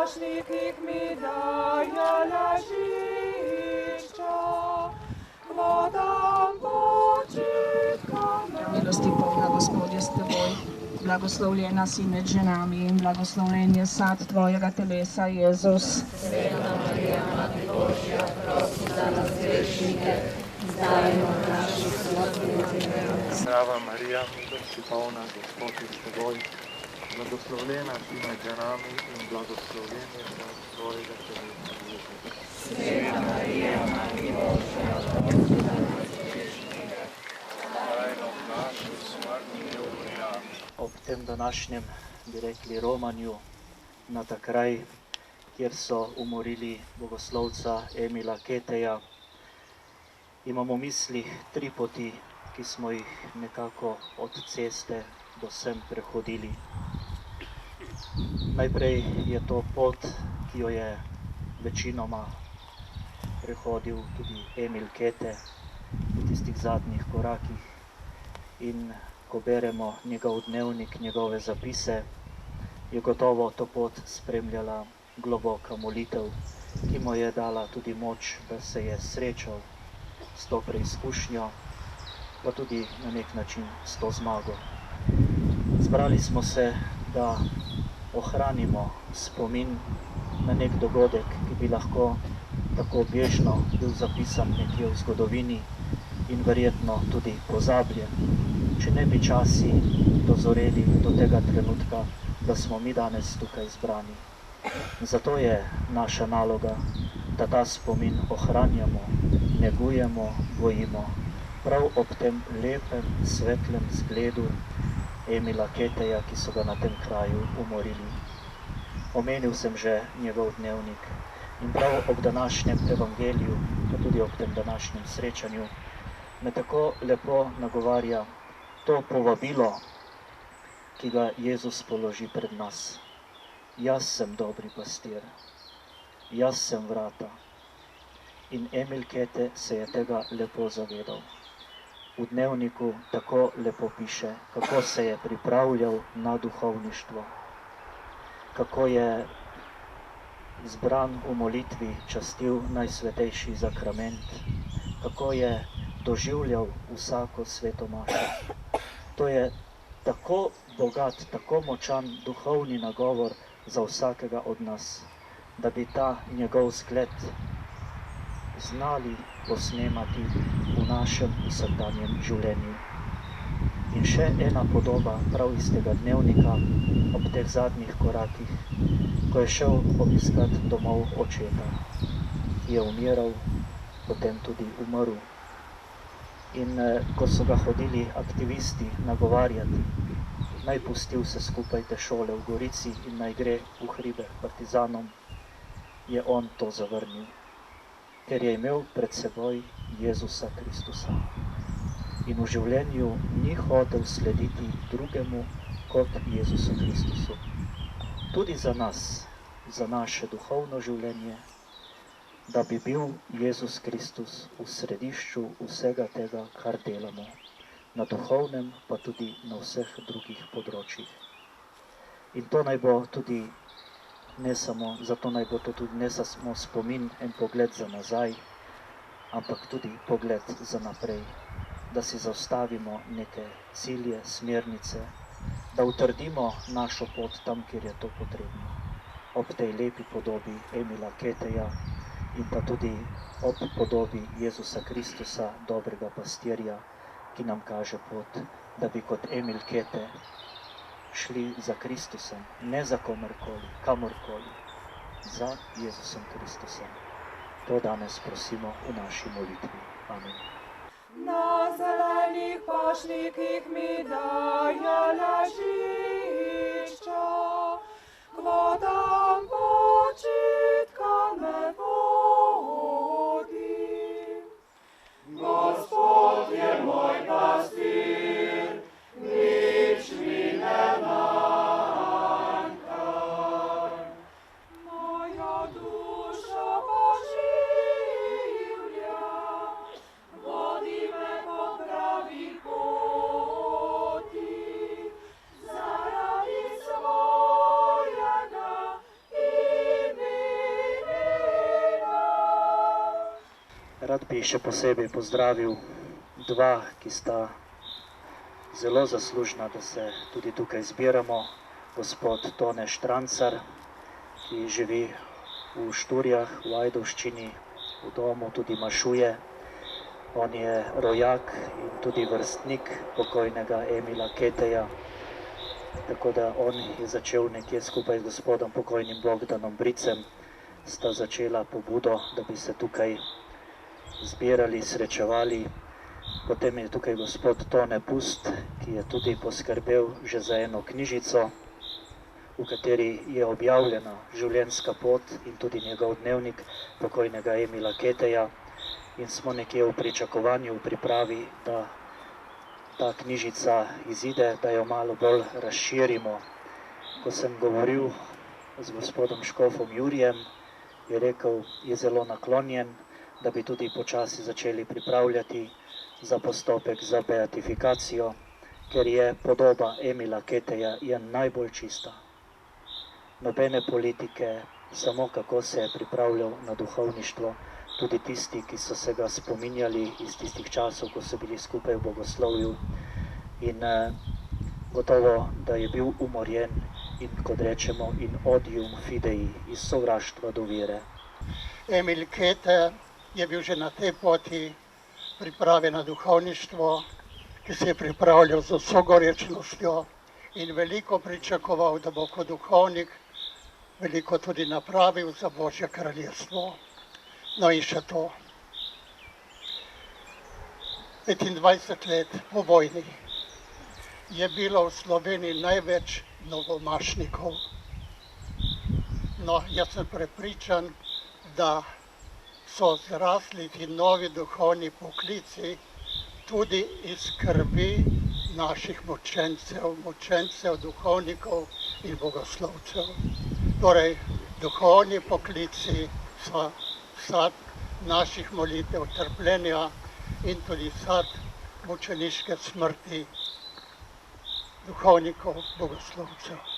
pašnikih mi daje ležišča, k vodam počitka me. Milosti polna, Gospod je s teboj, blagoslovljena si med ženami in blagoslovljen je sad tvojega telesa, Jezus. Sveta Marija, Mati Božja, prosi za nas grešnike, zdaj in v naši smrtni uri. Zdrava Marija, milosti polna, Gospod je s teboj, blagoslovljena si med ženami in blagoslovljen je sad tvojega telesa, Jezus. Sveta Marija, Mati Božja, prosi za nas grešnike, zdaj in v naši smrtni uri. Ob tem današnjem, bi rekli, romanju na ta kraj, kjer so umorili bogoslovca Emila Keteja, imamo v mislih tri poti, ki smo jih nekako od ceste do sem prehodili. Najprej je to pot, ki jo je večinoma prehodil tudi Emil Kete v tistih zadnjih korakih, in ko beremo njegov dnevnik, njegove zapise, je gotovo to pot spremljala globoka molitev, ki mu je dala tudi moč, da se je srečal s to preizkušnjo, pa tudi na nek način s to zmago. Zbrali smo se, da ohranimo spomin na nek dogodek, ki bi lahko tako bežno bil zapisan nekje v zgodovini in verjetno tudi pozabljen, če ne bi časi dozoreli do tega trenutka, da smo mi danes tukaj zbrani. Zato je naša naloga, da ta spomin ohranjamo, negujemo, gojimo, prav ob tem lepem, svetlem zgledu Emila Keteja, ki so ga na tem kraju umorili. Omenil sem že njegov dnevnik in prav ob današnjem evangeliju, pa tudi ob tem današnjem srečanju, me tako lepo nagovarja to povabilo, ki ga Jezus položi pred nas. Jaz sem dobri pastir, jaz sem vrata. In Emil Kete se je tega lepo zavedal. V dnevniku tako lepo piše, kako se je pripravljal na duhovništvo, kako je zbran v molitvi častil najsvetejši zakrament, kako je doživljal vsako sveto mašo. To je tako bogat, tako močan duhovni nagovor za vsakega od nas, da bi ta njegov zgled znali posnemati v našem vsakdanjem življenju. In še ena podoba prav iz tega dnevnika ob teh zadnjih korakih, ko je šel obiskat domov očeta, ki je umiral, potem tudi umrl. In ko so ga hodili aktivisti nagovarjati, naj pusti vse skupaj te šole v Gorici in naj gre v hribe partizanom, je on to zavrnil, ker je imel pred seboj Jezusa Kristusa. In v življenju ni hotel slediti drugemu kot Jezusu Kristusu. Tudi za nas, za naše duhovno življenje, da bi bil Jezus Kristus v središču vsega tega, kar delamo, na duhovnem, pa tudi na vseh drugih področjih. In to naj bo tudi zato naj bo to tudi ne samo spomin, en pogled za nazaj, ampak tudi pogled za naprej, da si zaustavimo neke cilje, smernice, da utrdimo našo pot tam, kjer je to potrebno. Ob tej lepi podobi Emila Keteja in pa tudi ob podobi Jezusa Kristusa, dobrega pastirja, ki nam kaže pot, da bi kot Emil Kete šli za Kristusom, ne za komerkoli, kamorkoli, za Jezusom Kristusom. To danes prosimo v naši molitvi. Amen. Na zelenih pašnikih mi daje ležišča, k vodam počitka me vodi. Gospod je moj pastir, nič mi ne manjka. Moja duša poživlja, vodi me po pravi poti, za Rad bi še posebej pozdravil dva, ki sta zelo zaslužna, da se tudi tukaj zbiramo. Gospod Tone Štrancar, ki živi v Šturjah, v Ajdovščini, v domu tudi mašuje. On je rojak in tudi vrstnik pokojnega Emila Keteja. Tako da on je začel nekje skupaj z gospodom pokojnim Bogdanom Bricem, sta začela pobudo, da bi se tukaj zbirali, srečevali. Potem je tukaj gospod Tone Pust, ki je tudi poskrbel že za eno knjižico, v kateri je objavljena življenjska pot in tudi njegov dnevnik pokojnega Emila Keteja. In smo nekje v pričakovanju, v pripravi, da ta knjižica izide, da jo malo bolj razširimo. Ko sem govoril z gospodom škofom Jurijem, je rekel, je zelo naklonjen, da bi tudi počasi začeli pripravljati za postopek za beatifikacijo, ker je podoba Emila Keteja je najbolj čista. Nobene politike, samo kako se je pripravljal na duhovništvo, tudi tisti, ki so se ga spominjali iz tistih časov, ko so bili skupaj v bogoslovju. In gotovo, da je bil umorjen in, kot rečemo, in odium fidei, iz sovraštva do vere. Emil Kete je bil že na tej poti priprave na duhovništvo, ki se je pripravljal z vso gorečnostjo in veliko pričakoval, da bo kot duhovnik veliko tudi napravil za Božje kraljestvo. No in še to. 25 let po vojni je bilo v Sloveniji največ novomašnikov. No, jaz sem prepričan, da so zrasli ti novi duhovni poklici tudi iz krvi naših mučencev, duhovnikov in bogoslovcev. Torej, duhovni poklici so sad naših molitev, trpljenja in tudi sad mučeniške smrti duhovnikov, bogoslovcev.